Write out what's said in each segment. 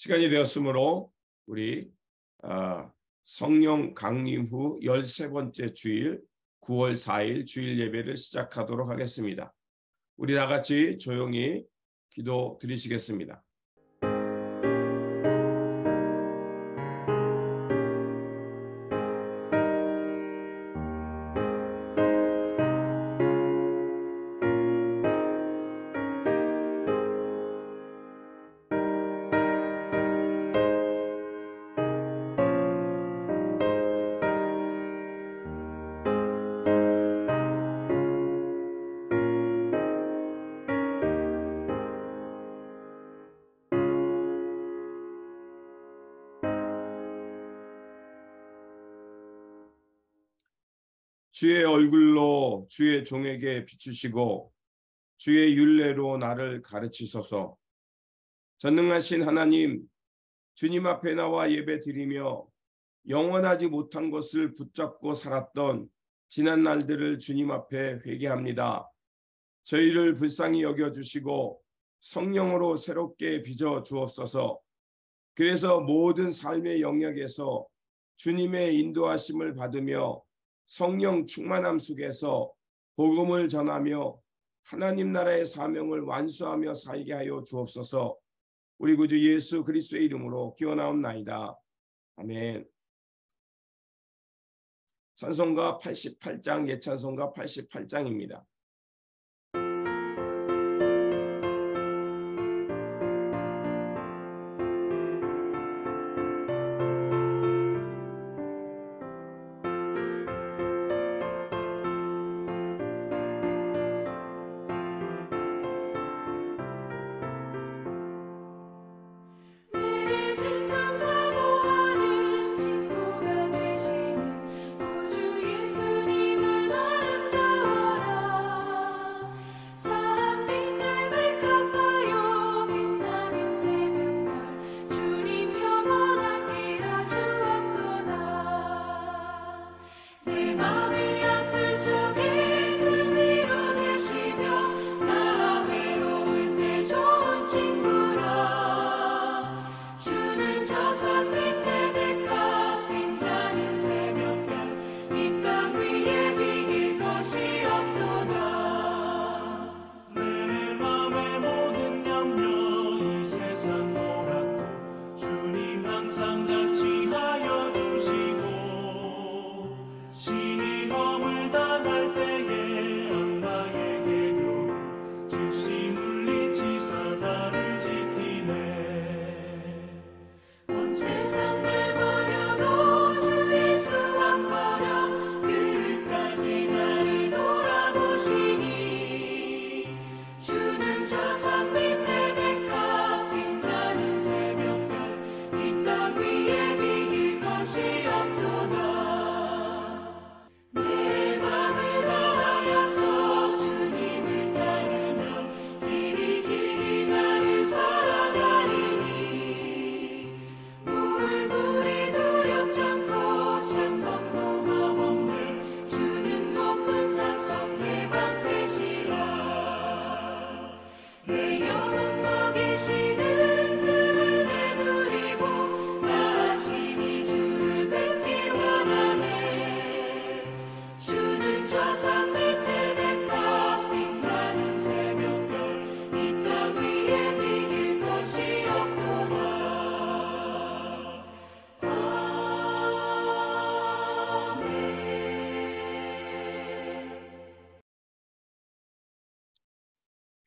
시간이 되었으므로 우리 성령 강림 후 13번째 주일 9월 4일 주일 예배를 시작하도록 하겠습니다. 우리 다 같이 조용히 기도 드리시겠습니다. 주의 얼굴로 주의 종에게 비추시고 주의 율례로 나를 가르치소서. 전능하신 하나님, 주님 앞에 나와 예배 드리며 영원하지 못한 것을 붙잡고 살았던 지난 날들을 주님 앞에 회개합니다. 저희를 불쌍히 여겨주시고 성령으로 새롭게 빚어 주옵소서. 그래서 모든 삶의 영역에서 주님의 인도하심을 받으며 성령 충만함 속에서 복음을 전하며 하나님 나라의 사명을 완수하며 살게 하여 주옵소서. 우리 구주 예수 그리스도의 이름으로 기원하옵나이다. 아멘. 찬송가 88장, 예찬송가 88장입니다.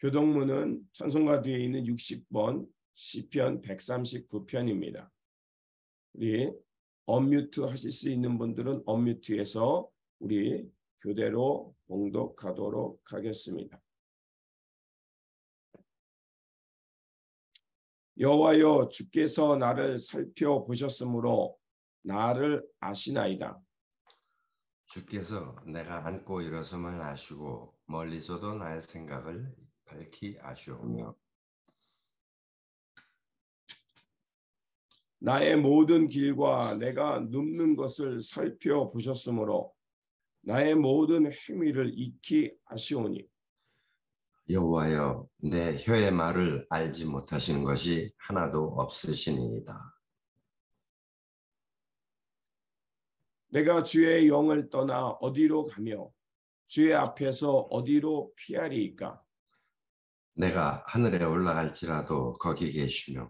교동문은 찬송가 뒤에 있는 60번 시편 139편입니다. 우리 언뮤트 하실 수 있는 분들은 언뮤트해서 우리 교대로 봉독하도록 하겠습니다. 여호와여, 주께서 나를 살펴보셨으므로 나를 아시나이다. 주께서 내가 앉고 일어섬을 아시고 멀리서도 나의 생각을 밝히 아시오며 나의 모든 길과 내가 눕는 것을 살펴보셨으므로 나의 모든 행위를 익히 아시오니 여호와여, 내 혀의 말을 알지 못하시는 것이 하나도 없으시니이다. 내가 주의 영을 떠나 어디로 가며 주의 앞에서 어디로 피하리이까? 내가 하늘에 올라갈지라도 거기 계시며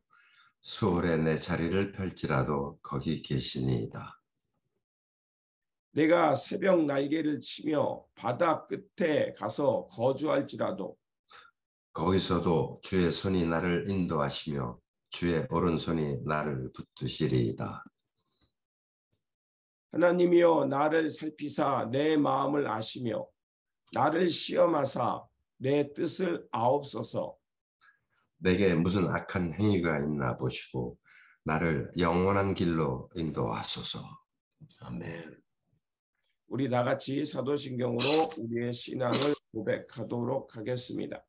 수월에 내 자리를 펼지라도 거기 계시니이다. 내가 새벽 날개를 치며 바다 끝에 가서 거주할지라도 거기서도 주의 손이 나를 인도하시며 주의 오른손이 나를 붙드시리이다. 하나님이여 나를 살피사 내 마음을 아시며 나를 시험하사 내 뜻을 아옵소서. 내게 무슨 악한 행위가 있나 보시고 나를 영원한 길로 인도하소서. 아멘. 우리 다 같이 사도신경으로 우리의 신앙을 고백하도록 하겠습니다.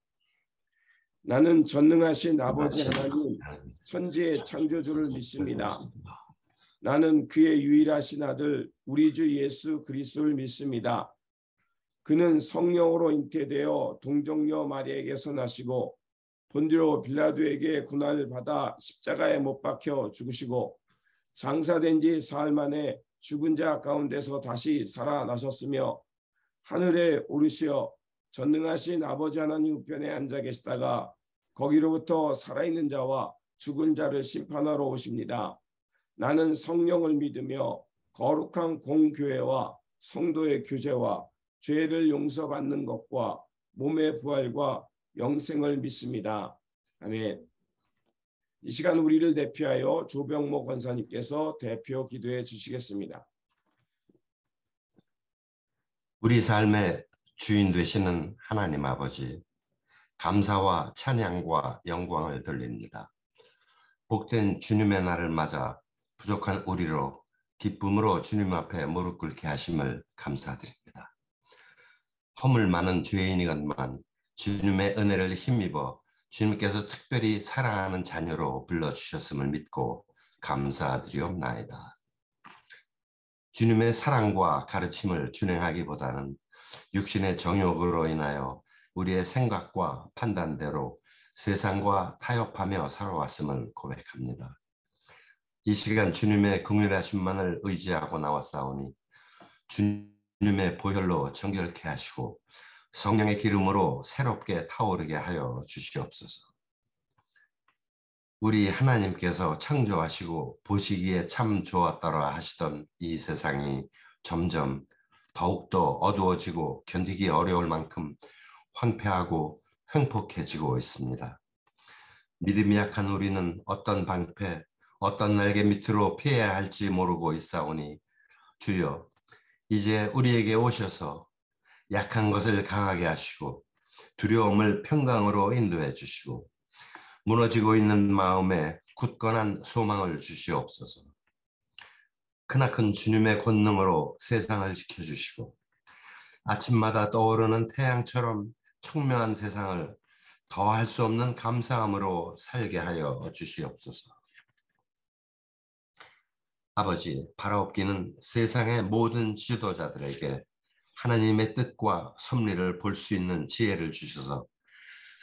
나는 전능하신 아버지 하나님, 천지의 창조주를 믿습니다. 나는 그의 유일하신 아들 우리 주 예수 그리스도를 믿습니다. 그는 성령으로 잉태되어 동정녀 마리아에게서 나시고 본디오 빌라도에게 고난을 받아 십자가에 못 박혀 죽으시고 장사된 지 사흘 만에 죽은 자 가운데서 다시 살아나셨으며 하늘에 오르시어 전능하신 아버지 하나님 우편에 앉아 계시다가 거기로부터 살아있는 자와 죽은 자를 심판하러 오십니다. 나는 성령을 믿으며 거룩한 공교회와 성도의 교제와 죄를 용서받는 것과 몸의 부활과 영생을 믿습니다. 아멘. 이 시간 우리를 대표하여 조병모 권사님께서 대표 기도해 주시겠습니다. 우리 삶의 주인 되시는 하나님 아버지, 감사와 찬양과 영광을 돌립니다. 복된 주님의 날을 맞아 부족한 우리로 기쁨으로 주님 앞에 무릎 꿇게 하심을 감사드립니다. 허물 많은 죄인이건만 주님의 은혜를 힘입어 주님께서 특별히 사랑하는 자녀로 불러주셨음을 믿고 감사드리옵나이다. 주님의 사랑과 가르침을 준행하기보다는 육신의 정욕으로 인하여 우리의 생각과 판단대로 세상과 타협하며 살아왔음을 고백합니다. 이 시간 주님의 긍휼하심만을 의지하고 나왔사오니 주님의 보혈로 정결케 하시고 성령의 기름으로 새롭게 타오르게 하여 주시옵소서. 우리 하나님께서 창조하시고 보시기에 참 좋았더라 하시던 이 세상이 점점 더욱더 어두워지고 견디기 어려울 만큼 황폐하고 횡폭해지고 있습니다. 믿음이 약한 우리는 어떤 방패, 어떤 날개 밑으로 피해야 할지 모르고 있사오니 주여, 이제 우리에게 오셔서 약한 것을 강하게 하시고 두려움을 평강으로 인도해 주시고 무너지고 있는 마음에 굳건한 소망을 주시옵소서. 크나큰 주님의 권능으로 세상을 지켜주시고 아침마다 떠오르는 태양처럼 청명한 세상을 더할 수 없는 감사함으로 살게 하여 주시옵소서. 아버지, 바라옵기는 세상의 모든 지도자들에게 하나님의 뜻과 섭리를 볼 수 있는 지혜를 주셔서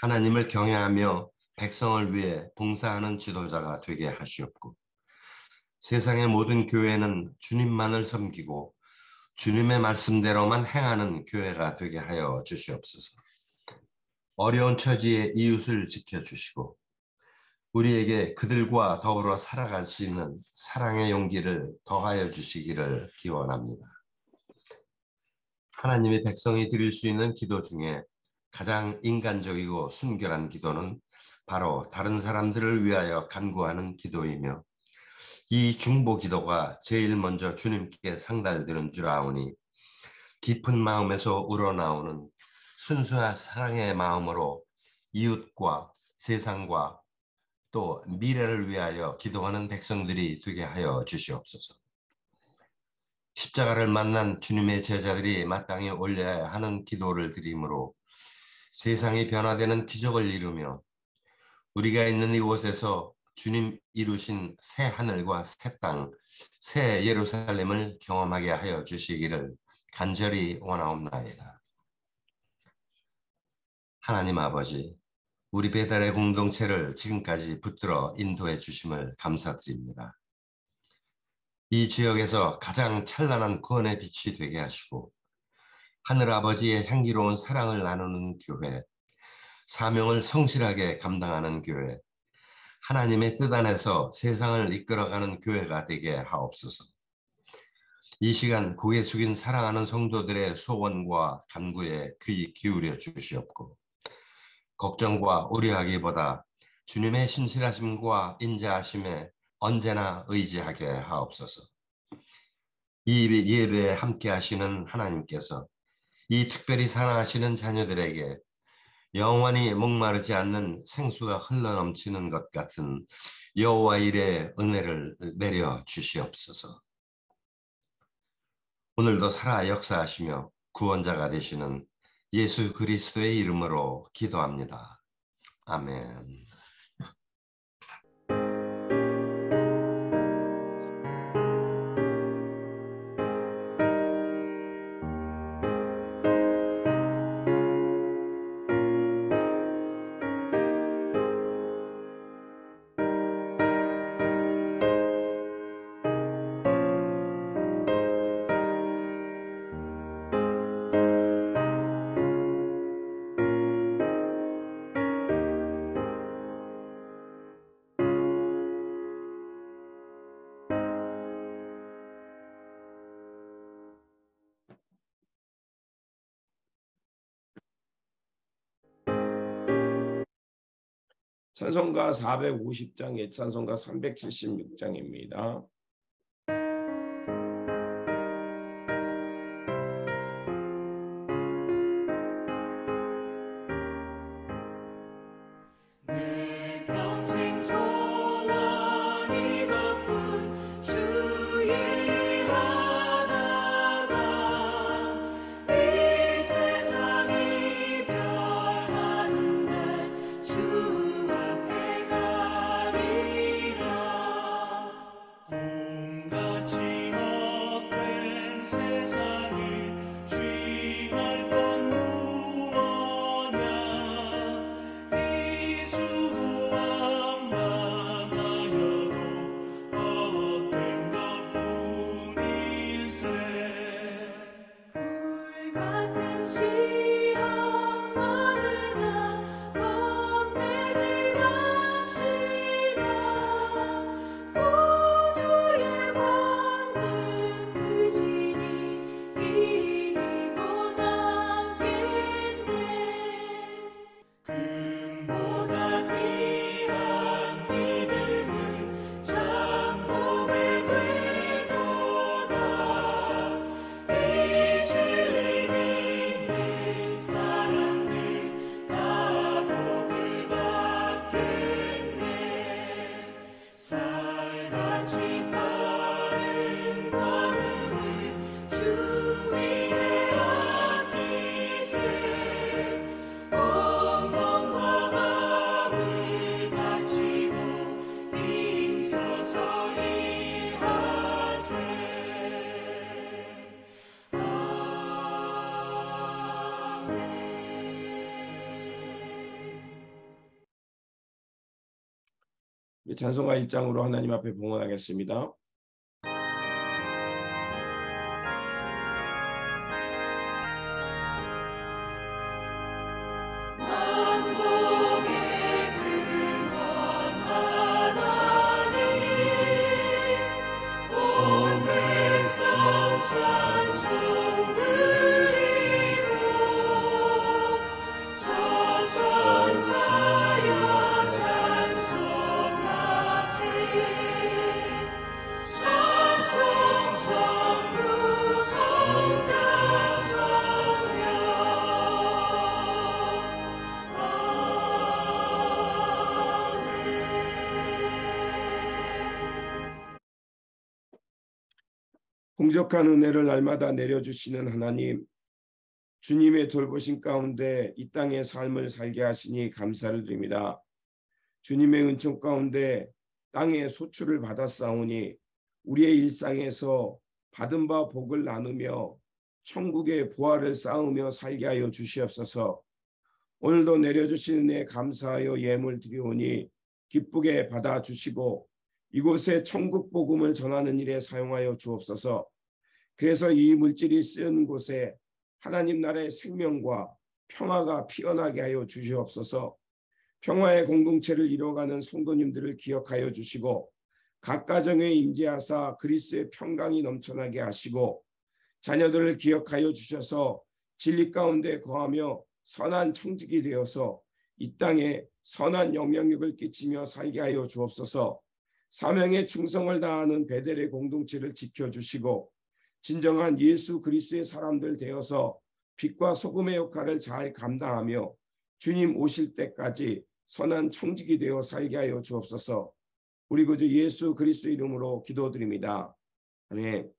하나님을 경외하며 백성을 위해 봉사하는 지도자가 되게 하시옵고 세상의 모든 교회는 주님만을 섬기고 주님의 말씀대로만 행하는 교회가 되게 하여 주시옵소서. 어려운 처지에 이웃을 지켜주시고 우리에게 그들과 더불어 살아갈 수 있는 사랑의 용기를 더하여 주시기를 기원합니다. 하나님의 백성이 드릴 수 있는 기도 중에 가장 인간적이고 순결한 기도는 바로 다른 사람들을 위하여 간구하는 기도이며 이 중보 기도가 제일 먼저 주님께 상달되는 줄 아오니 깊은 마음에서 우러나오는 순수한 사랑의 마음으로 이웃과 세상과 또 미래를 위하여 기도하는 백성들이 되게 하여 주시옵소서. 십자가를 만난 주님의 제자들이 마땅히 올려야 하는 기도를 드림으로 세상이 변화되는 기적을 이루며 우리가 있는 이곳에서 주님 이루신 새 하늘과 새 땅, 새 예루살렘을 경험하게 하여 주시기를 간절히 원하옵나이다. 하나님 아버지, 우리 배달의 공동체를 지금까지 붙들어 인도해 주심을 감사드립니다. 이 지역에서 가장 찬란한 구원의 빛이 되게 하시고 하늘 아버지의 향기로운 사랑을 나누는 교회, 사명을 성실하게 감당하는 교회, 하나님의 뜻 안에서 세상을 이끌어가는 교회가 되게 하옵소서. 이 시간 고개 숙인 사랑하는 성도들의 소원과 간구에 귀 기울여 주시옵고 걱정과 우려하기보다 주님의 신실하심과 인자하심에 언제나 의지하게 하옵소서. 이 예배에 함께 하시는 하나님께서 이 특별히 사랑하시는 자녀들에게 영원히 목마르지 않는 생수가 흘러넘치는 것 같은 여호와 일의 은혜를 내려 주시옵소서. 오늘도 살아 역사하시며 구원자가 되시는 예수 그리스도의 이름으로 기도합니다. 아멘. 찬송가 450장, 예찬송가 376장입니다. 찬송가 1장으로 하나님 앞에 봉헌하겠습니다. 풍족한 은혜를 날마다 내려주시는 하나님, 주님의 돌보심 가운데 이 땅의 삶을 살게 하시니 감사를 드립니다. 주님의 은총 가운데 땅의 소출을 받았사오니 우리의 일상에서 받은 바 복을 나누며 천국의 부활을 쌓으며 살게 하여 주시옵소서. 오늘도 내려주신 은혜에 감사하여 예물 드리오니 기쁘게 받아주시고 이곳에 천국 복음을 전하는 일에 사용하여 주옵소서. 그래서 이 물질이 쓰는 곳에 하나님 나라의 생명과 평화가 피어나게 하여 주시옵소서. 평화의 공동체를 이뤄가는 성도님들을 기억하여 주시고 각 가정에 임재하사 그리스도의 평강이 넘쳐나게 하시고 자녀들을 기억하여 주셔서 진리 가운데 거하며 선한 청직이 되어서 이 땅에 선한 영향력을 끼치며 살게 하여 주옵소서. 사명에 충성을 다하는 베델의 공동체를 지켜주시고 진정한 예수 그리스도의 사람들 되어서 빛과 소금의 역할을 잘 감당하며 주님 오실 때까지 선한 청직이 되어 살게 하여 주옵소서. 우리 구주 예수 그리스도 이름으로 기도드립니다. 아멘.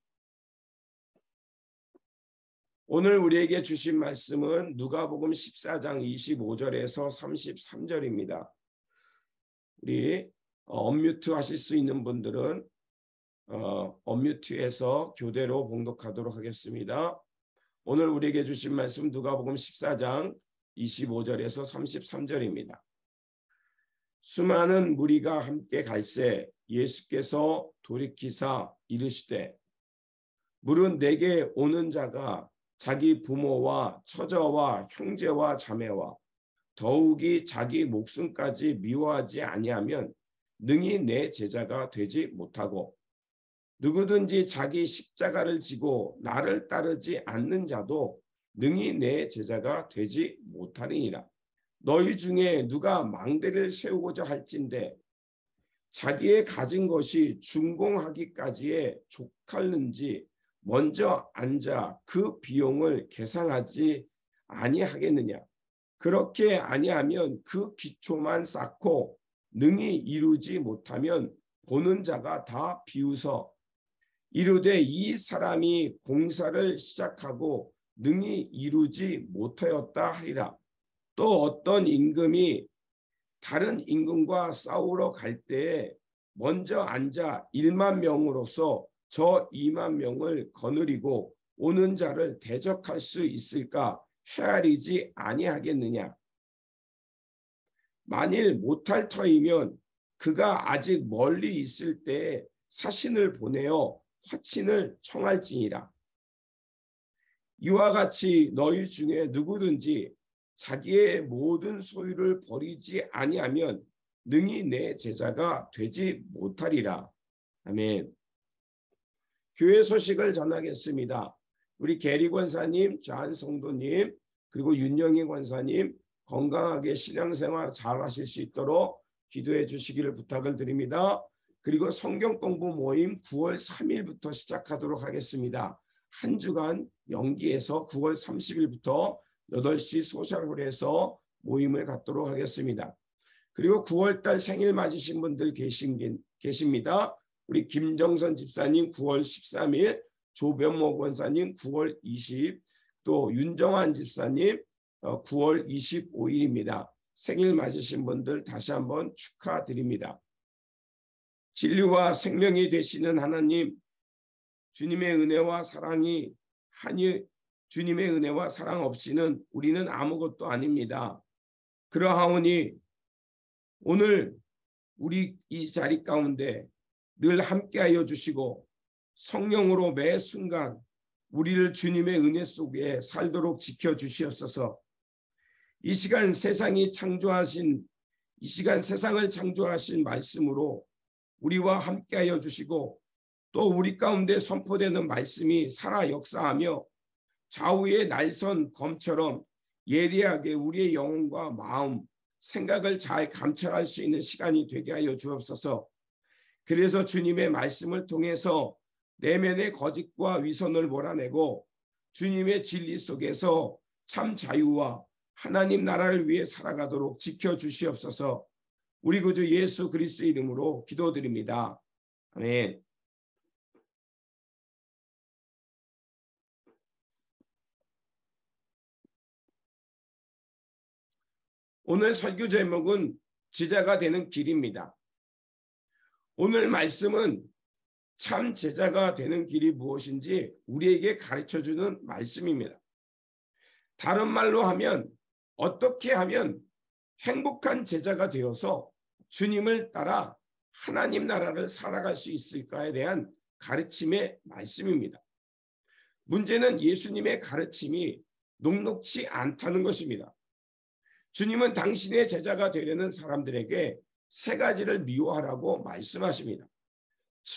오늘 우리에게 주신 말씀은 누가복음 14장 25절에서 33절입니다. 우리 언뮤트 하실 수 있는 분들은 언뮤트해서 교대로 봉독하도록 하겠습니다. 오늘 우리에게 주신 말씀 누가복음 14장 25절에서 33절입니다. 수많은 무리가 함께 갈새 예수께서 돌이키사 이르시되 물은 내게 오는 자가 자기 부모와 처자와 형제와 자매와 더욱이 자기 목숨까지 미워하지 아니하면 능히 내 제자가 되지 못하고 누구든지 자기 십자가를 지고 나를 따르지 않는 자도 능히 내 제자가 되지 못하리니라. 너희 중에 누가 망대를 세우고자 할진대 자기의 가진 것이 준공하기까지에 족할는지 먼저 앉아 그 비용을 계산하지 아니하겠느냐. 그렇게 아니하면 그 기초만 쌓고 능히 이루지 못하면 보는 자가 다 비웃어 이르되 이 사람이 공사를 시작하고 능히 이루지 못하였다 하리라. 또 어떤 임금이 다른 임금과 싸우러 갈 때에 먼저 앉아 1만 명으로서 저 2만 명을 거느리고 오는 자를 대적할 수 있을까 헤아리지 아니하겠느냐. 만일 못할 터이면 그가 아직 멀리 있을 때에 사신을 보내어 화친을 청할지니라. 이와 같이 너희 중에 누구든지 자기의 모든 소유를 버리지 아니하면 능히 내 제자가 되지 못하리라. 아멘. 교회 소식을 전하겠습니다. 우리 게리 권사님, 좌한 성도님, 그리고 윤영희 권사님 건강하게 신앙생활 잘 하실 수 있도록 기도해 주시기를 부탁을 드립니다. 그리고 성경 공부 모임 9월 3일부터 시작하도록 하겠습니다. 한 주간 연기해서 9월 30일부터 8시 소셜홀에서 모임을 갖도록 하겠습니다. 그리고 9월달 생일 맞으신 분들 계십니다. 우리 김정선 집사님 9월 13일, 조변모 권사님 9월 20, 또 윤정환 집사님 9월 25일입니다. 생일 맞으신 분들 다시 한번 축하드립니다. 진리와 생명이 되시는 하나님, 주님의 은혜와 사랑 없이는 우리는 아무것도 아닙니다. 그러하오니 오늘 우리 이 자리 가운데 늘 함께하여 주시고 성령으로 매 순간 우리를 주님의 은혜 속에 살도록 지켜주시옵소서. 이 시간 세상을 창조하신 말씀으로 우리와 함께하여 주시고 또 우리 가운데 선포되는 말씀이 살아 역사하며 좌우의 날선 검처럼 예리하게 우리의 영혼과 마음, 생각을 잘 감찰할 수 있는 시간이 되게 하여 주옵소서. 그래서 주님의 말씀을 통해서 내면의 거짓과 위선을 몰아내고 주님의 진리 속에서 참 자유와 하나님 나라를 위해 살아가도록 지켜주시옵소서. 우리 구주 예수 그리스도 이름으로 기도드립니다. 아멘. 오늘 설교 제목은 제자가 되는 길입니다. 오늘 말씀은 참 제자가 되는 길이 무엇인지 우리에게 가르쳐주는 말씀입니다. 다른 말로 하면 어떻게 하면 행복한 제자가 되어서 주님을 따라 하나님 나라를 살아갈 수 있을까에 대한 가르침의 말씀입니다. 문제는 예수님의 가르침이 녹록지 않다는 것입니다. 주님은 당신의 제자가 되려는 사람들에게 세 가지를 미워하라고 말씀하십니다.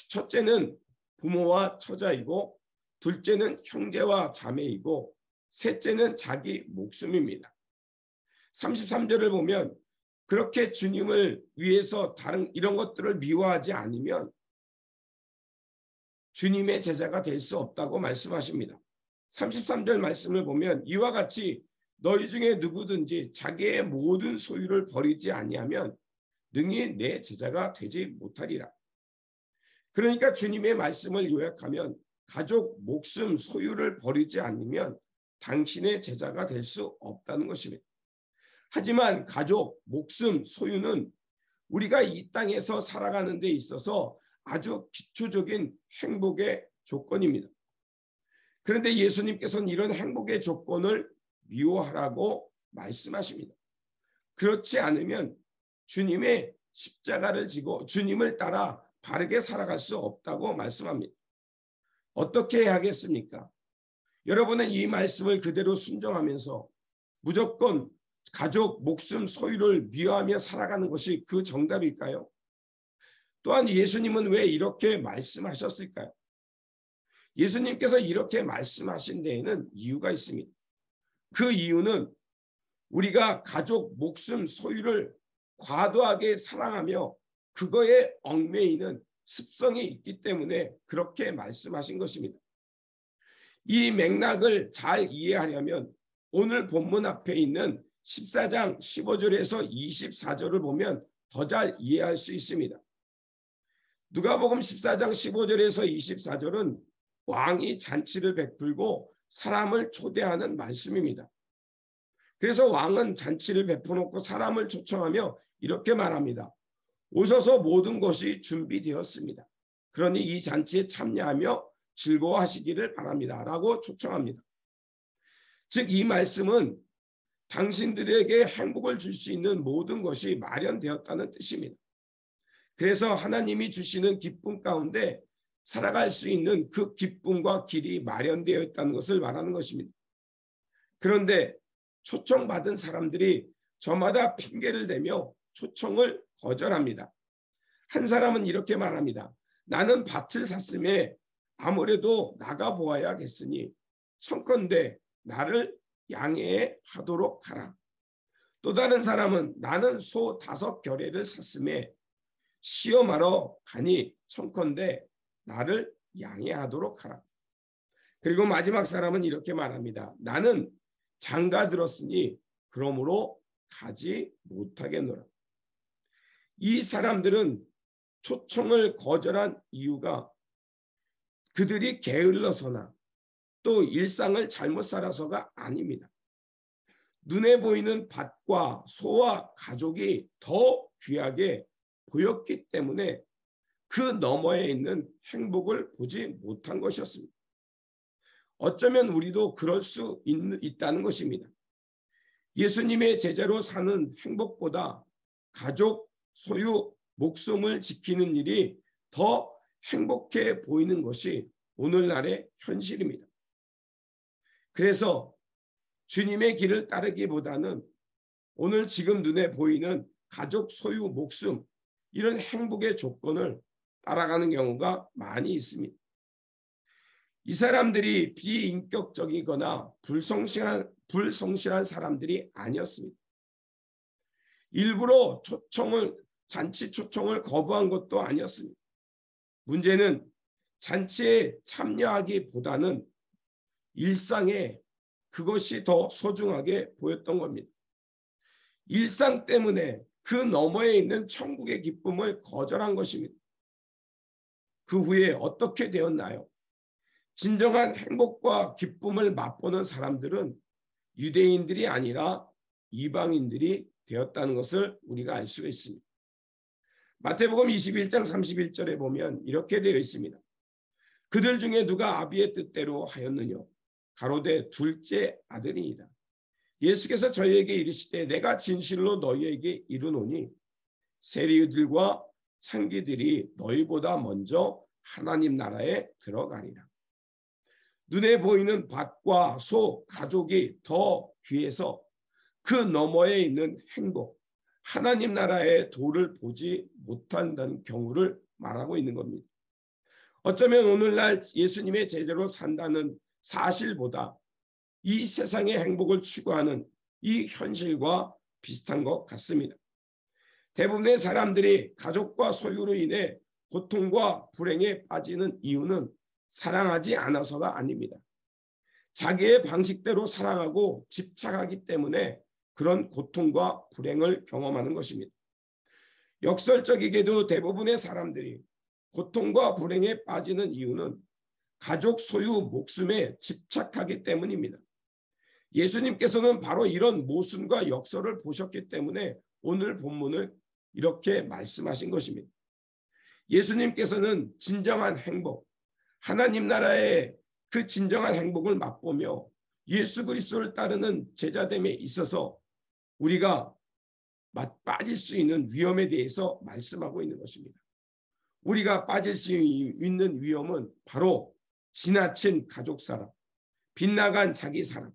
첫째는 부모와 처자이고, 둘째는 형제와 자매이고, 셋째는 자기 목숨입니다. 33절을 보면 그렇게 주님을 위해서 다른 이런 것들을 미워하지 않으면 주님의 제자가 될 수 없다고 말씀하십니다. 33절 말씀을 보면 이와 같이 너희 중에 누구든지 자기의 모든 소유를 버리지 아니하면 능히 내 제자가 되지 못하리라. 그러니까 주님의 말씀을 요약하면 가족, 목숨, 소유를 버리지 않으면 당신의 제자가 될 수 없다는 것입니다. 하지만 가족, 목숨, 소유는 우리가 이 땅에서 살아가는 데 있어서 아주 기초적인 행복의 조건입니다. 그런데 예수님께서는 이런 행복의 조건을 미워하라고 말씀하십니다. 그렇지 않으면 주님의 십자가를 지고 주님을 따라 바르게 살아갈 수 없다고 말씀합니다. 어떻게 해야 하겠습니까? 여러분은 이 말씀을 그대로 순종하면서 무조건 가족, 목숨, 소유를 미워하며 살아가는 것이 그 정답일까요? 또한 예수님은 왜 이렇게 말씀하셨을까요? 예수님께서 이렇게 말씀하신 데에는 이유가 있습니다. 그 이유는 우리가 가족, 목숨, 소유를 과도하게 사랑하며 그거에 얽매이는 습성이 있기 때문에 그렇게 말씀하신 것입니다. 이 맥락을 잘 이해하려면 오늘 본문 앞에 있는 14장 15절에서 24절을 보면 더 잘 이해할 수 있습니다. 누가복음 14장 15절에서 24절은 왕이 잔치를 베풀고 사람을 초대하는 말씀입니다. 그래서 왕은 잔치를 베풀어놓고 사람을 초청하며 이렇게 말합니다. 오셔서 모든 것이 준비되었습니다. 그러니 이 잔치에 참여하며 즐거워하시기를 바랍니다. 라고 초청합니다. 즉 이 말씀은 당신들에게 행복을 줄 수 있는 모든 것이 마련되었다는 뜻입니다. 그래서 하나님이 주시는 기쁨 가운데 살아갈 수 있는 그 기쁨과 길이 마련되어 있다는 것을 말하는 것입니다. 그런데 초청받은 사람들이 저마다 핑계를 대며 초청을 거절합니다. 한 사람은 이렇게 말합니다. 나는 밭을 샀음에 아무래도 나가보아야겠으니 청컨대 나를 양해하도록 하라. 또 다른 사람은 나는 소 5겨레를 샀음에 시험하러 가니 청컨대 나를 양해하도록 하라. 그리고 마지막 사람은 이렇게 말합니다. 나는 장가 들었으니 그러므로 가지 못하겠노라. 이 사람들은 초청을 거절한 이유가 그들이 게을러서나 또 일상을 잘못 살아서가 아닙니다. 눈에 보이는 밭과 소와 가족이 더 귀하게 보였기 때문에 그 너머에 있는 행복을 보지 못한 것이었습니다. 어쩌면 우리도 그럴 수 있다는 것입니다. 예수님의 제자로 사는 행복보다 가족, 소유, 목숨을 지키는 일이 더 행복해 보이는 것이 오늘날의 현실입니다. 그래서 주님의 길을 따르기보다는 오늘 지금 눈에 보이는 가족, 소유, 목숨 이런 행복의 조건을 따라가는 경우가 많이 있습니다. 이 사람들이 비인격적이거나 불성실한 사람들이 아니었습니다. 일부러 잔치 초청을 거부한 것도 아니었습니다. 문제는 잔치에 참여하기보다는 일상에 그것이 더 소중하게 보였던 겁니다. 일상 때문에 그 너머에 있는 천국의 기쁨을 거절한 것입니다. 그 후에 어떻게 되었나요? 진정한 행복과 기쁨을 맛보는 사람들은 유대인들이 아니라 이방인들이 되었다는 것을 우리가 알 수가 있습니다. 마태복음 21장 31절에 보면 이렇게 되어 있습니다. 그들 중에 누가 아비의 뜻대로 하였느냐? 가로되 둘째 아들이니이다. 예수께서 저희에게 이르시되 내가 진실로 너희에게 이르노니 세리들과 창기들이 너희보다 먼저 하나님 나라에 들어가리라. 눈에 보이는 밭과 소, 가족이 더 귀해서 그 너머에 있는 행복, 하나님 나라의 도를 보지 못한다는 경우를 말하고 있는 겁니다. 어쩌면 오늘날 예수님의 제자로 산다는 사실보다 이 세상의 행복을 추구하는 이 현실과 비슷한 것 같습니다. 대부분의 사람들이 가족과 소유로 인해 고통과 불행에 빠지는 이유는 사랑하지 않아서가 아닙니다. 자기의 방식대로 사랑하고 집착하기 때문에 그런 고통과 불행을 경험하는 것입니다. 역설적이게도 대부분의 사람들이 고통과 불행에 빠지는 이유는 가족 소유 목숨에 집착하기 때문입니다. 예수님께서는 바로 이런 모순과 역설을 보셨기 때문에 오늘 본문을 이렇게 말씀하신 것입니다. 예수님께서는 진정한 행복, 하나님 나라의 그 진정한 행복을 맛보며 예수 그리스도를 따르는 제자됨에 있어서 우리가 빠질 수 있는 위험에 대해서 말씀하고 있는 것입니다. 우리가 빠질 수 있는 위험은 바로 지나친 가족 사랑, 빗나간 자기 사랑,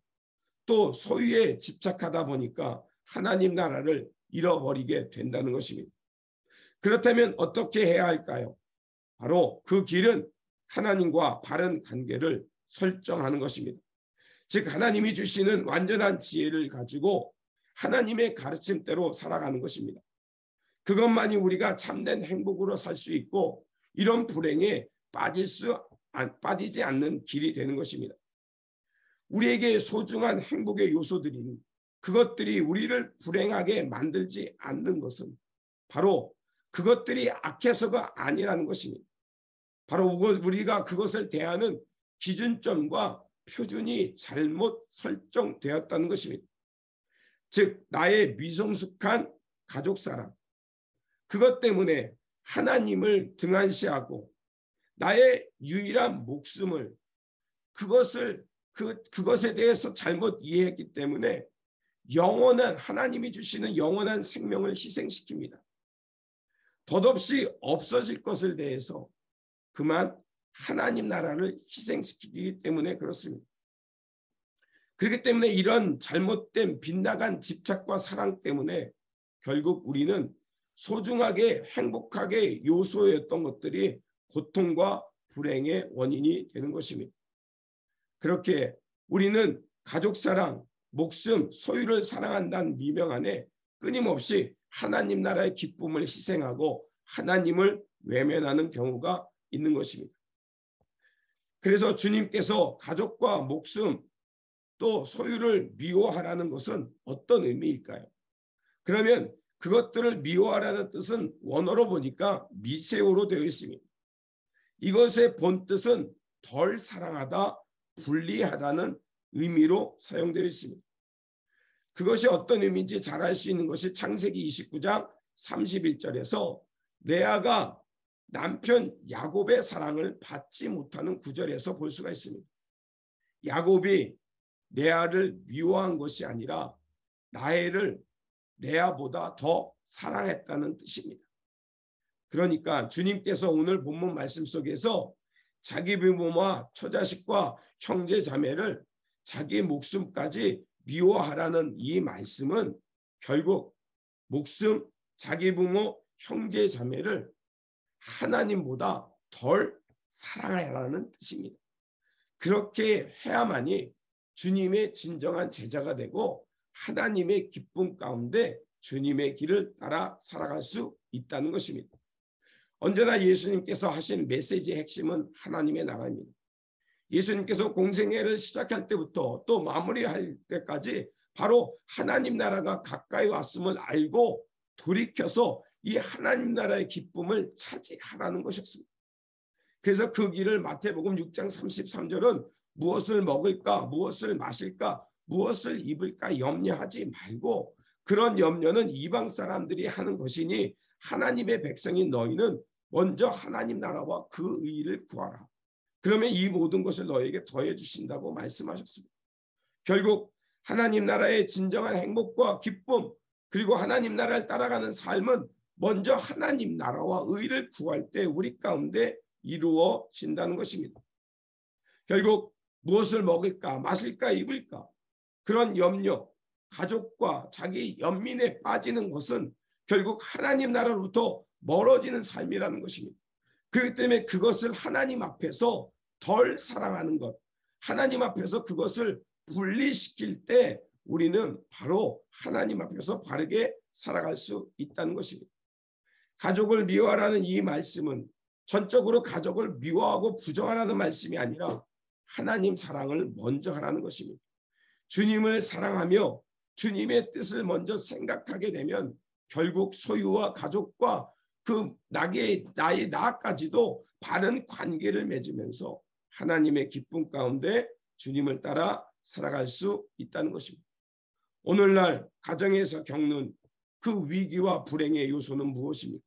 또 소유에 집착하다 보니까 하나님 나라를 잃어버리게 된다는 것입니다. 그렇다면 어떻게 해야 할까요? 바로 그 길은 하나님과 바른 관계를 설정하는 것입니다. 즉 하나님이 주시는 완전한 지혜를 가지고 하나님의 가르침대로 살아가는 것입니다. 그것만이 우리가 참된 행복으로 살 수 있고 이런 불행에 빠지지 않는 길이 되는 것입니다. 우리에게 소중한 행복의 요소들인 그것들이 우리를 불행하게 만들지 않는 것은 바로 그것들이 악해서가 아니라는 것입니다. 바로 우리가 그것을 대하는 기준점과 표준이 잘못 설정되었다는 것입니다. 즉 나의 미성숙한 가족사랑, 그것 때문에 하나님을 등한시하고 나의 유일한 목숨을 그것에 대해서 잘못 이해했기 때문에 영원한 하나님이 주시는 영원한 생명을 희생시킵니다. 덧없이 없어질 것을 대해서 그만 하나님 나라를 희생시키기 때문에 그렇습니다. 그렇기 때문에 이런 잘못된 빗나간 집착과 사랑 때문에 결국 우리는 소중하게 행복하게 요소였던 것들이 고통과 불행의 원인이 되는 것입니다. 그렇게 우리는 가족사랑, 목숨, 소유를 사랑한다는 미명 안에 끊임없이 하나님 나라의 기쁨을 희생하고 하나님을 외면하는 경우가 있는 것입니다. 그래서 주님께서 가족과 목숨 또 소유를 미워하라는 것은 어떤 의미일까요? 그러면 그것들을 미워하라는 뜻은 원어로 보니까 미세오로 되어 있습니다. 이것의 본 뜻은 덜 사랑하다, 분리하다는 의미로 사용되어 있습니다. 그것이 어떤 의미인지 잘 알 수 있는 것이 창세기 29장 31절에서 레아가 남편 야곱의 사랑을 받지 못하는 구절에서 볼 수가 있습니다. 야곱이 레아를 미워한 것이 아니라 라헬을 레아보다 더 사랑했다는 뜻입니다. 그러니까 주님께서 오늘 본문 말씀 속에서 자기 부모와 처자식과 형제 자매를 자기 목숨까지 미워하라는 이 말씀은 결국 목숨, 자기 부모, 형제 자매를 하나님보다 덜 사랑하라는 뜻입니다. 그렇게 해야만이 주님의 진정한 제자가 되고 하나님의 기쁨 가운데 주님의 길을 따라 살아갈 수 있다는 것입니다. 언제나 예수님께서 하신 메시지의 핵심은 하나님의 나라입니다. 예수님께서 공생애를 시작할 때부터 또 마무리할 때까지 바로 하나님 나라가 가까이 왔음을 알고 돌이켜서 이 하나님 나라의 기쁨을 차지하라는 것이었습니다. 그래서 그 길을 마태복음 6장 33절은 무엇을 먹을까, 무엇을 마실까, 무엇을 입을까 염려하지 말고 그런 염려는 이방 사람들이 하는 것이니 하나님의 백성인 너희는 먼저 하나님 나라와 그 의를 구하라. 그러면 이 모든 것을 너에게 더해 주신다고 말씀하셨습니다. 결국 하나님 나라의 진정한 행복과 기쁨, 그리고 하나님 나라를 따라가는 삶은 먼저 하나님 나라와 의를 구할 때 우리 가운데 이루어진다는 것입니다. 결국 무엇을 먹을까, 마실까, 입을까, 그런 염려, 가족과 자기 연민에 빠지는 것은 결국 하나님 나라로부터 멀어지는 삶이라는 것입니다. 그렇기 때문에 그것을 하나님 앞에서 덜 사랑하는 것, 하나님 앞에서 그것을 분리시킬 때 우리는 바로 하나님 앞에서 바르게 살아갈 수 있다는 것입니다. 가족을 미워하라는 이 말씀은 전적으로 가족을 미워하고 부정하라는 말씀이 아니라 하나님 사랑을 먼저 하라는 것입니다. 주님을 사랑하며 주님의 뜻을 먼저 생각하게 되면 결국 소유와 가족과 그 나의 나까지도 바른 관계를 맺으면서 하나님의 기쁨 가운데 주님을 따라 살아갈 수 있다는 것입니다. 오늘날 가정에서 겪는 그 위기와 불행의 요소는 무엇입니까?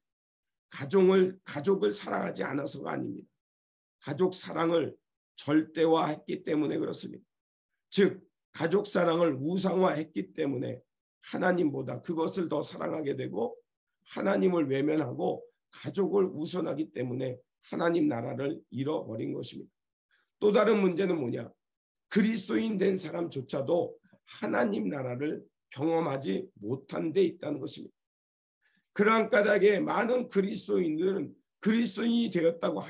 가족을 사랑하지 않아서가 아닙니다. 가족 사랑을 절대화했기 때문에 그렇습니다. 즉 가족 사랑을 우상화했기 때문에 하나님보다 그것을 더 사랑하게 되고 하나님을 외면하고 가족을 우선하기 때문에 하나님 나라를 잃어버린 것입니다. 또 다른 문제는 뭐냐? 그리스도인 된 사람조차도 하나님 나라를 경험하지 못한 데 있다는 것입니다. 그러한 까닭에 많은 그리스도인들은 그리스도인이 되었다고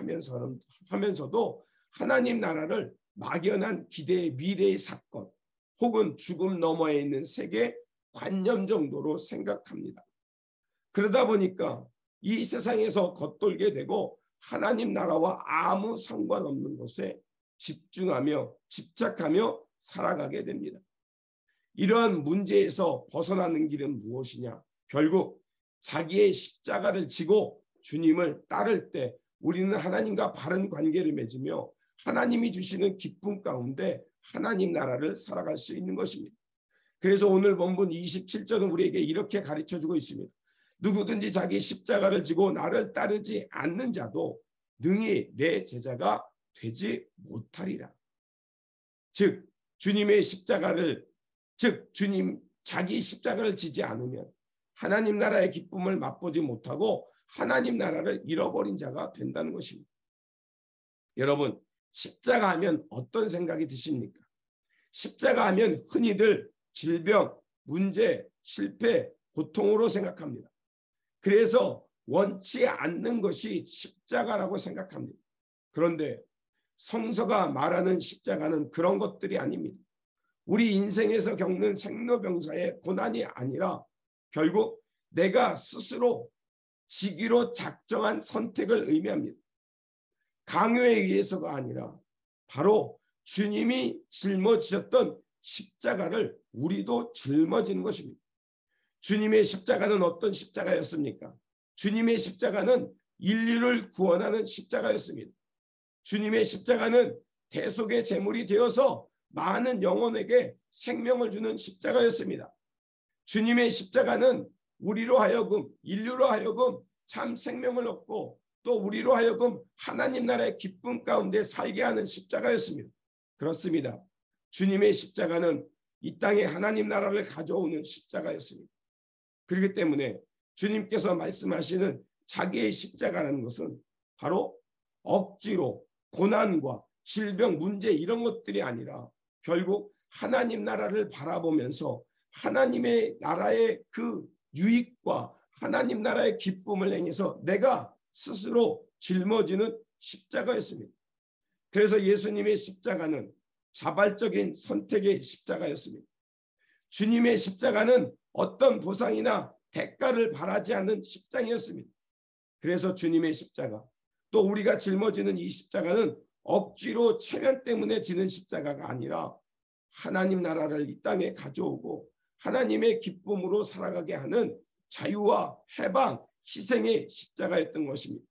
하면서도 하나님 나라를 막연한 기대의 미래의 사건 혹은 죽음 너머에 있는 세계 관념 정도로 생각합니다. 그러다 보니까 이 세상에서 겉돌게 되고 하나님 나라와 아무 상관없는 것에 집중하며 집착하며 살아가게 됩니다. 이러한 문제에서 벗어나는 길은 무엇이냐? 결국 자기의 십자가를 지고 주님을 따를 때 우리는 하나님과 바른 관계를 맺으며 하나님이 주시는 기쁨 가운데 하나님 나라를 살아갈 수 있는 것입니다. 그래서 오늘 본문 27절은 우리에게 이렇게 가르쳐주고 있습니다. 누구든지 자기 십자가를 지고 나를 따르지 않는 자도 능히 내 제자가 되지 못하리라. 즉 주님 자기 십자가를 지지 않으면 하나님 나라의 기쁨을 맛보지 못하고 하나님 나라를 잃어버린 자가 된다는 것입니다. 여러분, 십자가 하면 어떤 생각이 드십니까? 십자가 하면 흔히들 질병, 문제, 실패, 고통으로 생각합니다. 그래서 원치 않는 것이 십자가라고 생각합니다. 그런데 성서가 말하는 십자가는 그런 것들이 아닙니다. 우리 인생에서 겪는 생로병사의 고난이 아니라 결국 내가 스스로 지기로 작정한 선택을 의미합니다. 강요에 의해서가 아니라 바로 주님이 짊어지셨던 십자가를 우리도 짊어지는 것입니다. 주님의 십자가는 어떤 십자가였습니까? 주님의 십자가는 인류를 구원하는 십자가였습니다. 주님의 십자가는 대속의 제물이 되어서 많은 영혼에게 생명을 주는 십자가였습니다. 주님의 십자가는 우리로 하여금 인류로 하여금 참 생명을 얻고 또 우리로 하여금 하나님 나라의 기쁨 가운데 살게 하는 십자가였습니다. 그렇습니다. 주님의 십자가는 이 땅에 하나님 나라를 가져오는 십자가였습니다. 그렇기 때문에 주님께서 말씀하시는 자기의 십자가라는 것은 바로 억지로 고난과 질병, 문제 이런 것들이 아니라 결국 하나님 나라를 바라보면서 하나님의 나라의 그 유익과 하나님 나라의 기쁨을 행해서 내가 스스로 짊어지는 십자가였습니다. 그래서 예수님의 십자가는 자발적인 선택의 십자가였습니다. 주님의 십자가는 어떤 보상이나 대가를 바라지 않는 십자가였습니다. 그래서 주님의 십자가, 또 우리가 짊어지는 이 십자가는 억지로 체면 때문에 지는 십자가가 아니라 하나님 나라를 이 땅에 가져오고 하나님의 기쁨으로 살아가게 하는 자유와 해방, 희생의 십자가였던 것입니다.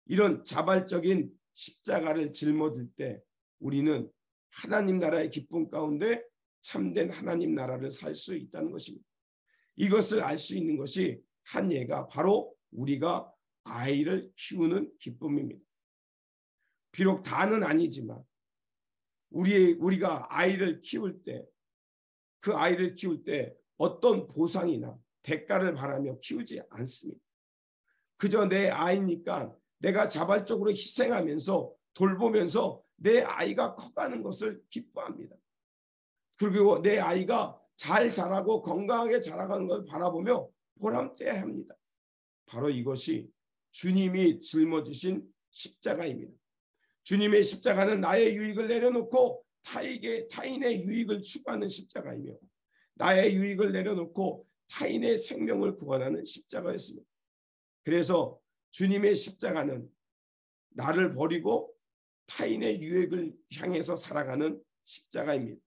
이런 자발적인 십자가를 짊어질 때 우리는 하나님 나라의 기쁨 가운데 참된 하나님 나라를 살 수 있다는 것입니다. 이것을 알 수 있는 것이 한 예가 바로 우리가 아이를 키우는 기쁨입니다. 비록 다는 아니지만 우리가 아이를 키울 때 그 아이를 키울 때 어떤 보상이나 대가를 바라며 키우지 않습니다. 그저 내 아이니까 내가 자발적으로 희생하면서 돌보면서 내 아이가 커가는 것을 기뻐합니다. 그리고 내 아이가 잘 자라고 건강하게 자라가는 것을 바라보며 보람돼야 합니다. 바로 이것이 주님이 짊어지신 십자가입니다. 주님의 십자가는 나의 유익을 내려놓고 타인의 유익을 추구하는 십자가이며, 나의 유익을 내려놓고 타인의 생명을 구원하는 십자가였습니다. 그래서 주님의 십자가는 나를 버리고 타인의 유익을 향해서 살아가는 십자가입니다.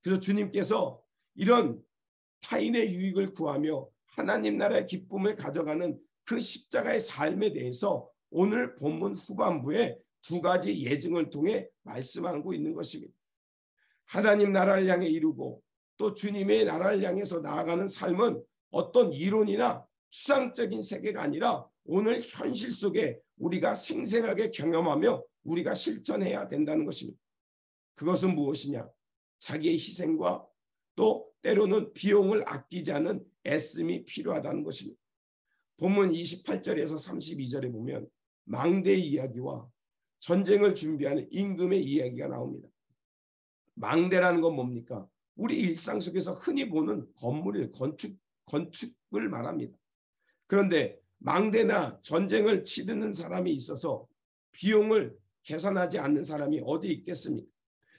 그래서 주님께서 이런 타인의 유익을 구하며 하나님 나라의 기쁨을 가져가는 그 십자가의 삶에 대해서 오늘 본문 후반부에 두 가지 예증을 통해 말씀하고 있는 것입니다. 하나님 나라를 향해 이루고 또 주님의 나라를 향해서 나아가는 삶은 어떤 이론이나 추상적인 세계가 아니라 오늘 현실 속에 우리가 생생하게 경험하며 우리가 실천해야 된다는 것입니다. 그것은 무엇이냐? 자기의 희생과 또 때로는 비용을 아끼지 않은 애씀이 필요하다는 것입니다. 본문 28절에서 32절에 보면 망대의 이야기와 전쟁을 준비하는 임금의 이야기가 나옵니다. 망대라는 건 뭡니까? 우리 일상 속에서 흔히 보는 건물을 건축을 말합니다. 그런데 망대나 전쟁을 치르는 사람이 있어서 비용을 계산하지 않는 사람이 어디 있겠습니까?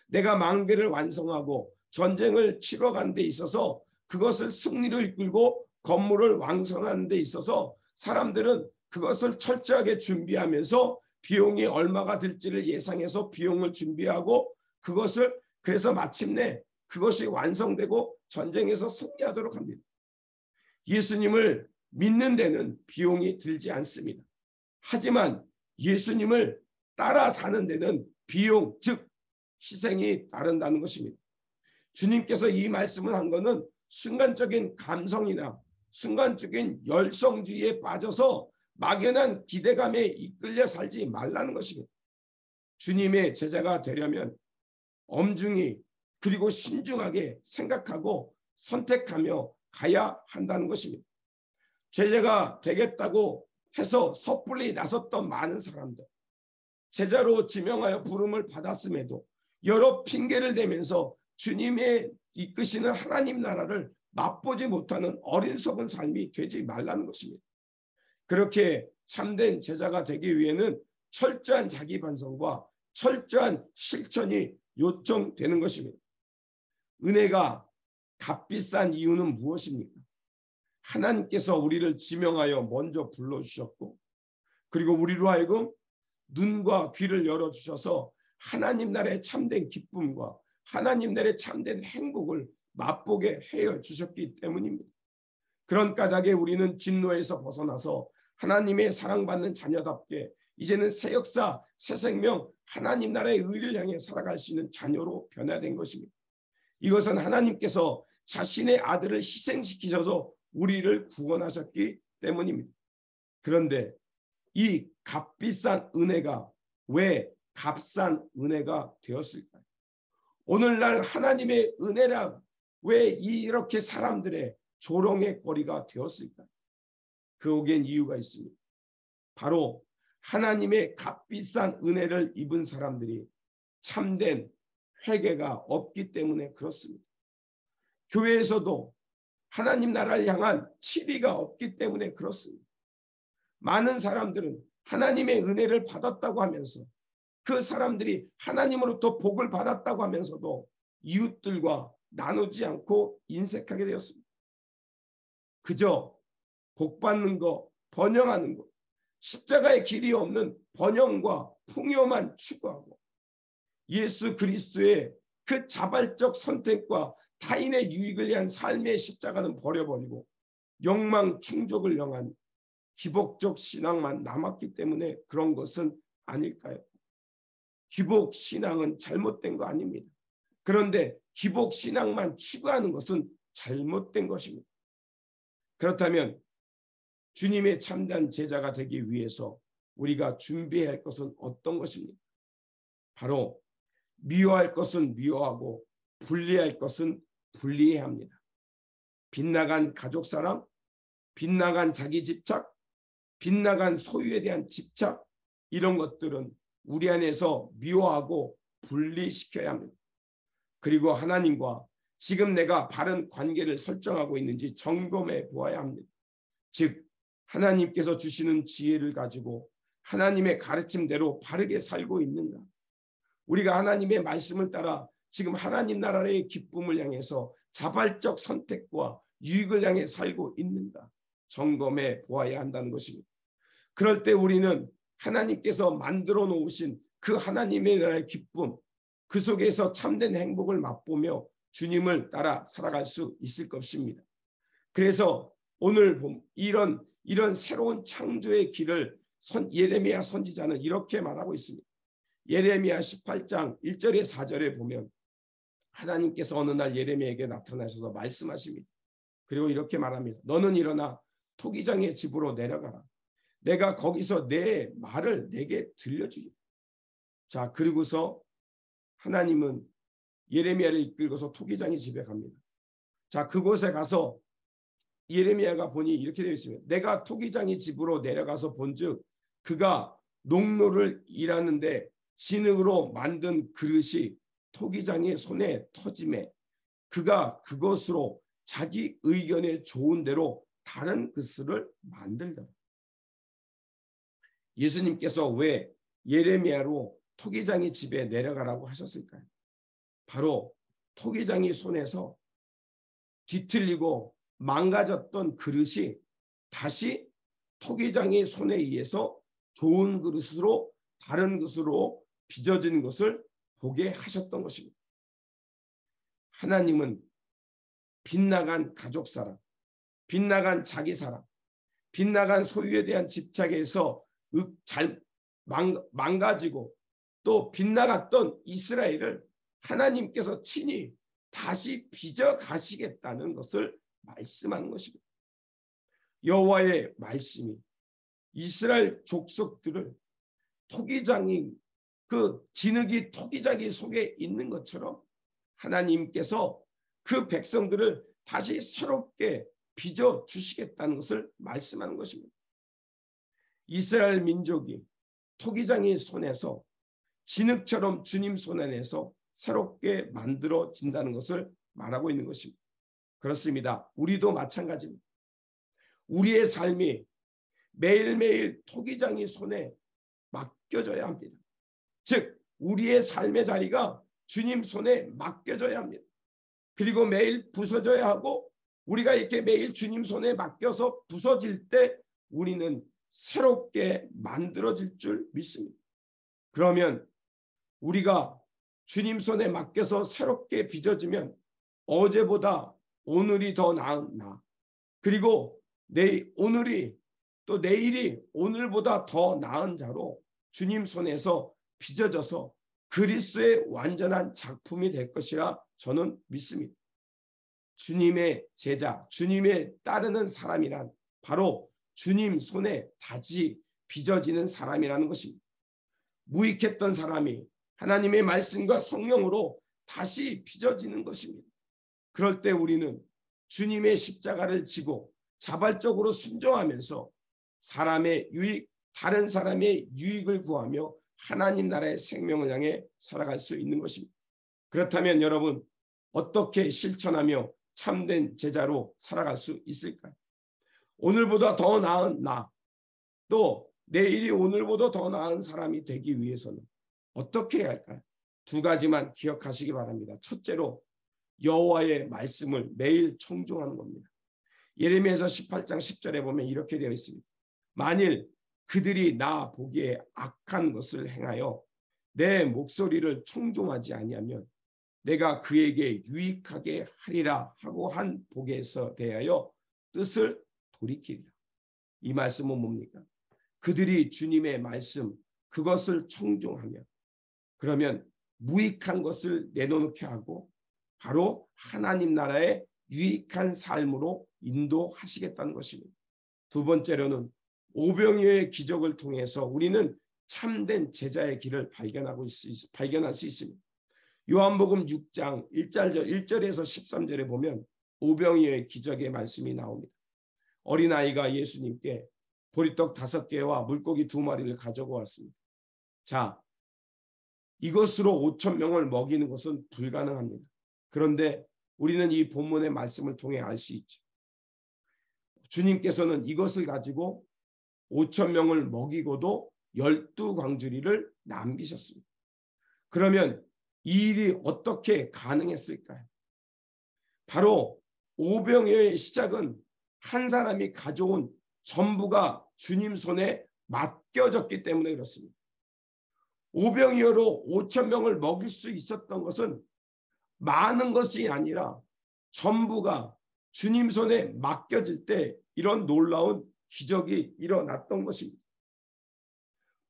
내가 망대를 완성하고 전쟁을 치러가는 데 있어서 그것을 승리로 이끌고 건물을 완성하는 데 있어서 사람들은 그것을 철저하게 준비하면서 비용이 얼마가 들지를 예상해서 비용을 준비하고 그것을 그래서 마침내 그것이 완성되고 전쟁에서 승리하도록 합니다. 예수님을 믿는 데는 비용이 들지 않습니다. 하지만 예수님을 따라 사는 데는 비용, 즉 희생이 따른다는 것입니다. 주님께서 이 말씀을 한 것은 순간적인 감성이나 순간적인 열성주의에 빠져서 막연한 기대감에 이끌려 살지 말라는 것입니다. 주님의 제자가 되려면 엄중히 그리고 신중하게 생각하고 선택하며 가야 한다는 것입니다. 제자가 되겠다고 해서 섣불리 나섰던 많은 사람들, 제자로 지명하여 부름을 받았음에도 여러 핑계를 대면서 주님의 이끄시는 하나님 나라를 맛보지 못하는 어리석은 삶이 되지 말라는 것입니다. 그렇게 참된 제자가 되기 위해는 철저한 자기 반성과 철저한 실천이 요청되는 것입니다. 은혜가 값비싼 이유는 무엇입니까? 하나님께서 우리를 지명하여 먼저 불러주셨고 그리고 우리로 하여금 눈과 귀를 열어주셔서 하나님 나라의 참된 기쁨과 하나님 나라의 참된 행복을 맛보게 해 주셨기 때문입니다. 그런 까닭에 우리는 진노에서 벗어나서 하나님의 사랑받는 자녀답게 이제는 새 역사, 새 생명, 하나님 나라의 의를 향해 살아갈 수 있는 자녀로 변화된 것입니다. 이것은 하나님께서 자신의 아들을 희생시키셔서 우리를 구원하셨기 때문입니다. 그런데 이 값비싼 은혜가 왜 값싼 은혜가 되었을까요? 오늘날 하나님의 은혜라 왜 이렇게 사람들의 조롱의 거리가 되었을까요? 그에겐 이유가 있습니다. 바로 하나님의 값비싼 은혜를 입은 사람들이 참된 회개가 없기 때문에 그렇습니다. 교회에서도 하나님 나라를 향한 치리가 없기 때문에 그렇습니다. 많은 사람들은 하나님의 은혜를 받았다고 하면서 그 사람들이 하나님으로부터 복을 받았다고 하면서도 이웃들과 나누지 않고 인색하게 되었습니다. 그저 복받는 것, 번영하는 것, 십자가의 길이 없는 번영과 풍요만 추구하고 예수 그리스도의 그 자발적 선택과 타인의 유익을 위한 삶의 십자가는 버려버리고 욕망 충족을 향한 기복적 신앙만 남았기 때문에 그런 것은 아닐까요? 기복 신앙은 잘못된 거 아닙니다. 그런데 기복 신앙만 추구하는 것은 잘못된 것입니다. 그렇다면 주님의 참된 제자가 되기 위해서 우리가 준비해야 할 것은 어떤 것입니까? 바로 미워할 것은 미워하고 분리할 것은 분리해야 합니다. 빗나간 가족사랑, 빗나간 자기 집착, 빗나간 소유에 대한 집착, 이런 것들은 우리 안에서 미워하고 분리시켜야 합니다. 그리고 하나님과 지금 내가 바른 관계를 설정하고 있는지 점검해 보아야 합니다. 즉 하나님께서 주시는 지혜를 가지고 하나님의 가르침대로 바르게 살고 있는가? 우리가 하나님의 말씀을 따라 지금 하나님 나라의 기쁨을 향해서 자발적 선택과 유익을 향해 살고 있는가? 점검해 보아야 한다는 것입니다. 그럴 때 우리는 하나님께서 만들어 놓으신 그 하나님의 나라의 기쁨, 그 속에서 참된 행복을 맛보며 주님을 따라 살아갈 수 있을 것입니다. 그래서 오늘 이런 새로운 창조의 길을 예레미야 선지자는 이렇게 말하고 있습니다. 예레미야 18장 1절에 4절에 보면 하나님께서 어느 날 예레미야에게 나타나셔서 말씀하십니다. 그리고 이렇게 말합니다. 너는 일어나 토기장의 집으로 내려가라. 내가 거기서 내 말을 내게 들려주리. 자, 그리고서 하나님은 예레미야를 이끌고서 토기장의 집에 갑니다. 자, 그곳에 가서 예레미야가 보니 이렇게 되어 있습니다. 내가 토기장의 집으로 내려가서 본즉 그가 농로를 일하는데 진흙으로 만든 그릇이 토기장의 손에 터짐에 그가 그것으로 자기 의견에 좋은 대로 다른 그릇을 만들더라. 예수님께서 왜 예레미야로 토기장의 집에 내려가라고 하셨을까요? 바로 토기장의 손에서 뒤틀리고 망가졌던 그릇이 다시 토기장의 손에 의해서 좋은 그릇으로 다른 그릇으로 빚어진 것을 보게 하셨던 것입니다. 하나님은 빗나간 가족사랑, 빗나간 자기사랑, 빗나간 소유에 대한 집착에서 망가지고 또 빗나갔던 이스라엘을 하나님께서 친히 다시 빚어 가시겠다는 것을 말씀하는 것입니다. 여호와의 말씀이 이스라엘 족속들을 토기장이 그 진흙이 토기장이 속에 있는 것처럼 하나님께서 그 백성들을 다시 새롭게 빚어 주시겠다는 것을 말씀하는 것입니다. 이스라엘 민족이 토기장의 손에서 진흙처럼 주님 손 안에서 새롭게 만들어진다는 것을 말하고 있는 것입니다. 그렇습니다. 우리도 마찬가지입니다. 우리의 삶이 매일매일 토기장의 손에 맡겨져야 합니다. 즉 우리의 삶의 자리가 주님 손에 맡겨져야 합니다. 그리고 매일 부서져야 하고 우리가 이렇게 매일 주님 손에 맡겨서 부서질 때 우리는 새롭게 만들어질 줄 믿습니다. 그러면 우리가 주님 손에 맡겨서 새롭게 빚어지면 어제보다 오늘이 더 나은 나, 그리고 오늘이 또 내일이 오늘보다 더 나은 자로 주님 손에서 빚어져서 그리스도의 완전한 작품이 될 것이라 저는 믿습니다. 주님의 제자, 주님의 따르는 사람이란 바로 주님 손에 다시 빚어지는 사람이라는 것입니다. 무익했던 사람이 하나님의 말씀과 성령으로 다시 빚어지는 것입니다. 그럴 때 우리는 주님의 십자가를 지고 자발적으로 순종하면서 사람의 유익, 다른 사람의 유익을 구하며 하나님 나라의 생명을 향해 살아갈 수 있는 것입니다. 그렇다면 여러분 어떻게 실천하며 참된 제자로 살아갈 수 있을까요? 오늘보다 더 나은 나, 또 내일이 오늘보다 더 나은 사람이 되기 위해서는 어떻게 해야 할까요? 두 가지만 기억하시기 바랍니다. 첫째로 여호와의 말씀을 매일 청종하는 겁니다. 예레미야서 18장 10절에 보면 이렇게 되어 있습니다. 만일 그들이 나 보기에 악한 것을 행하여 내 목소리를 청종하지 아니하면 내가 그에게 유익하게 하리라 하고 한 복에서 대하여 뜻을 돌이키리라. 이 말씀은 뭡니까? 그들이 주님의 말씀 그것을 청종하면 그러면 무익한 것을 내놓게 하고 바로 하나님 나라의 유익한 삶으로 인도하시겠다는 것입니다. 두 번째로는 오병이어의 기적을 통해서 우리는 참된 제자의 길을 발견할 수 있습니다. 요한복음 6장 1절에서 13절에 보면 오병이어의 기적의 말씀이 나옵니다. 어린아이가 예수님께 보리떡 5개와 물고기 2마리를 가지고 왔습니다. 자, 이것으로 5,000명을 먹이는 것은 불가능합니다. 그런데 우리는 이 본문의 말씀을 통해 알 수 있죠. 주님께서는 이것을 가지고 5,000명을 먹이고도 12광주리를 남기셨습니다. 그러면 이 일이 어떻게 가능했을까요? 바로 오병이어의 시작은 한 사람이 가져온 전부가 주님 손에 맡겨졌기 때문에 그렇습니다. 오병이어로 5,000명을 먹일 수 있었던 것은 많은 것이 아니라 전부가 주님 손에 맡겨질 때 이런 놀라운 기적이 일어났던 것입니다.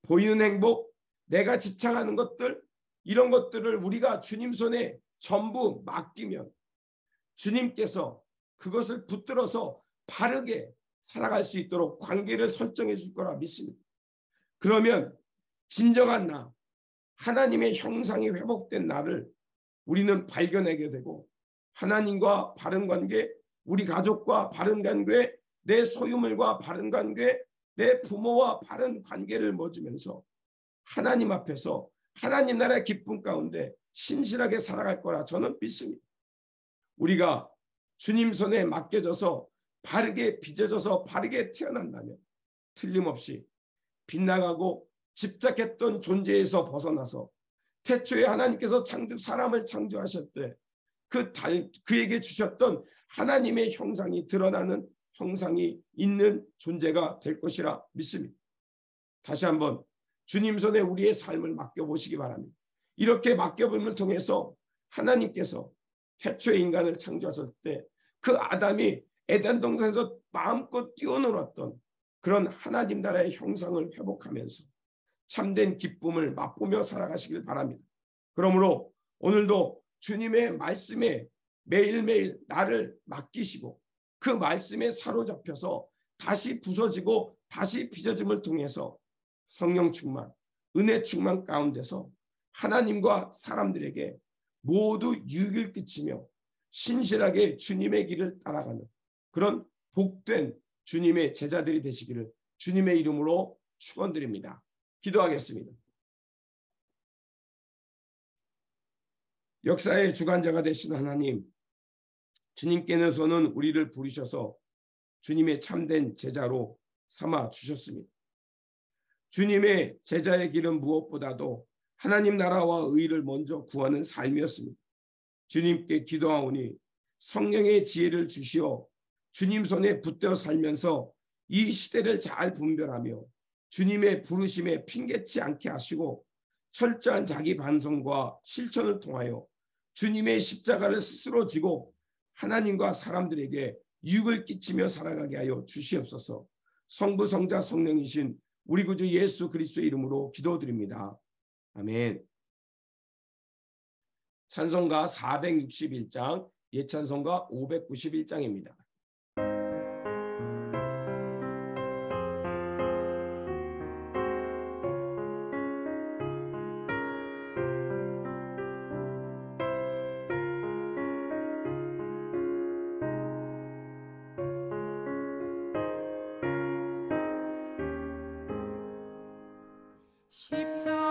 보이는 행복, 내가 집착하는 것들, 이런 것들을 우리가 주님 손에 전부 맡기면 주님께서 그것을 붙들어서 바르게 살아갈 수 있도록 관계를 설정해 줄 거라 믿습니다. 그러면 진정한 나, 하나님의 형상이 회복된 나를 우리는 발견하게 되고 하나님과 바른 관계, 우리 가족과 바른 관계, 내 소유물과 바른 관계, 내 부모와 바른 관계를 맺으면서 하나님 앞에서 하나님 나라의 기쁨 가운데 신실하게 살아갈 거라 저는 믿습니다. 우리가 주님 손에 맡겨져서 바르게 빚어져서 바르게 태어난다면 틀림없이 빗나가고 집착했던 존재에서 벗어나서 태초에 하나님께서 사람을 창조하실 때 그에게 주셨던 하나님의 형상이 드러나는 형상이 있는 존재가 될 것이라 믿습니다. 다시 한번 주님 손에 우리의 삶을 맡겨보시기 바랍니다. 이렇게 맡겨봄을 통해서 하나님께서 태초에 인간을 창조하실 때 그 아담이 에덴 동산에서 마음껏 뛰어놀았던 그런 하나님 나라의 형상을 회복하면서 참된 기쁨을 맛보며 살아가시길 바랍니다. 그러므로 오늘도 주님의 말씀에 매일매일 나를 맡기시고 그 말씀에 사로잡혀서 다시 부서지고 다시 빚어짐을 통해서 성령 충만, 은혜 충만 가운데서 하나님과 사람들에게 모두 유익을 끼치며 신실하게 주님의 길을 따라가는 그런 복된 주님의 제자들이 되시기를 주님의 이름으로 축원드립니다. 기도하겠습니다. 역사의 주관자가 되신 하나님, 주님께서는 우리를 부르셔서 주님의 참된 제자로 삼아 주셨습니다. 주님의 제자의 길은 무엇보다도 하나님 나라와 의를 먼저 구하는 삶이었습니다. 주님께 기도하오니 성령의 지혜를 주시어 주님 손에 붙들어 살면서 이 시대를 잘 분별하며 주님의 부르심에 핑계치 않게 하시고 철저한 자기 반성과 실천을 통하여 주님의 십자가를 스스로 지고 하나님과 사람들에게 유익을 끼치며 살아가게 하여 주시옵소서. 성부 성자 성령이신 우리 구주 예수 그리스도의 이름으로 기도드립니다. 아멘. 찬송가 461장, 예찬송가 591장입니다.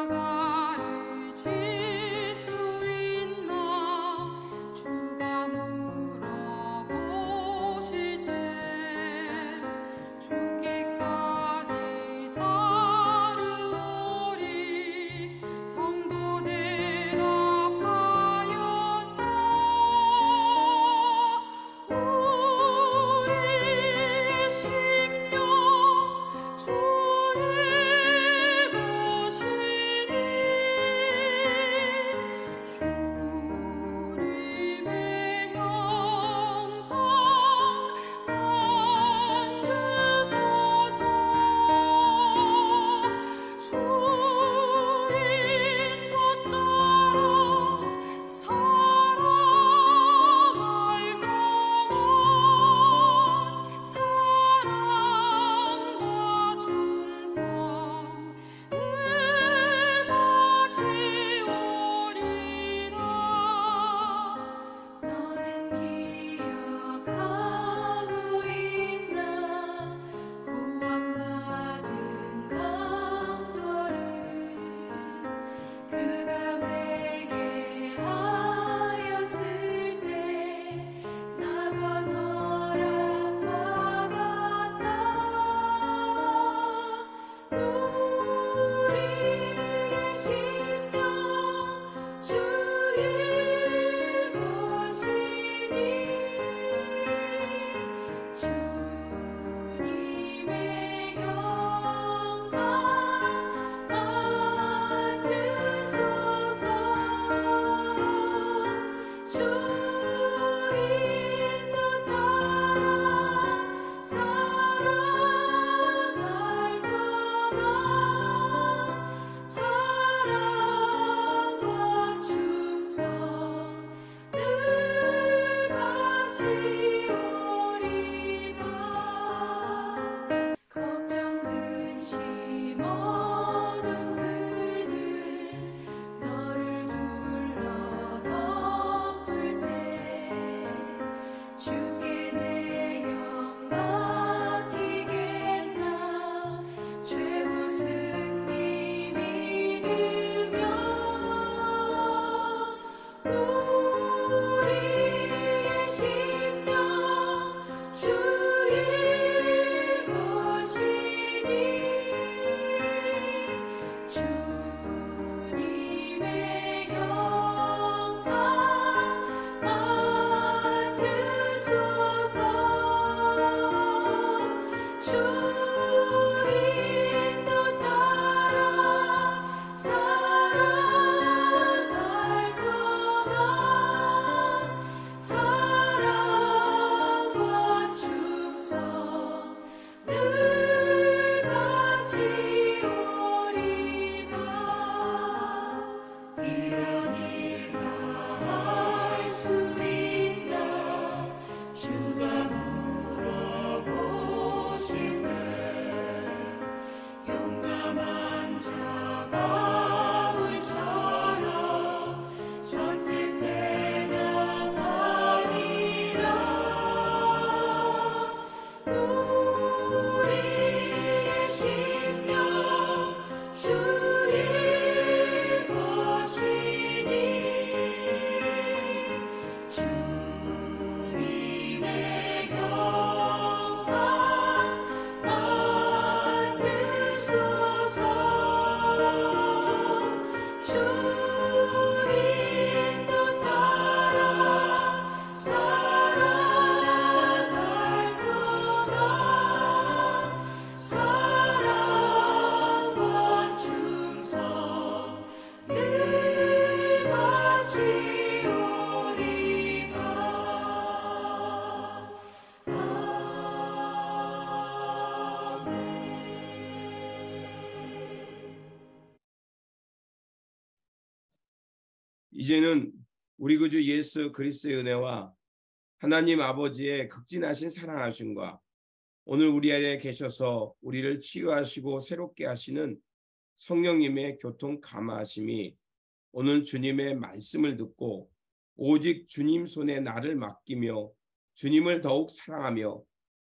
십자가를 질 수 있나 주가 물어보실 때 죽기까지 따르오리 성도 대답하였다. 우리의 심령 주의 것이니 이제는 우리 구주 예수 그리스도의 은혜와 하나님 아버지의 극진하신 사랑하심과 오늘 우리 안에 계셔서 우리를 치유하시고 새롭게 하시는 성령님의 교통 감화하심이 오늘 주님의 말씀을 듣고 오직 주님 손에 나를 맡기며 주님을 더욱 사랑하며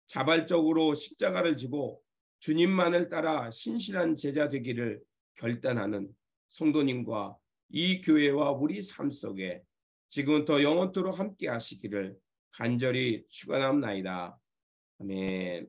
자발적으로 십자가를 지고 주님만을 따라 신실한 제자 되기를 결단하는 성도님과 이 교회와 우리 삶 속에 지금부터 영원토록 함께 하시기를 간절히 축원합니다. 아멘.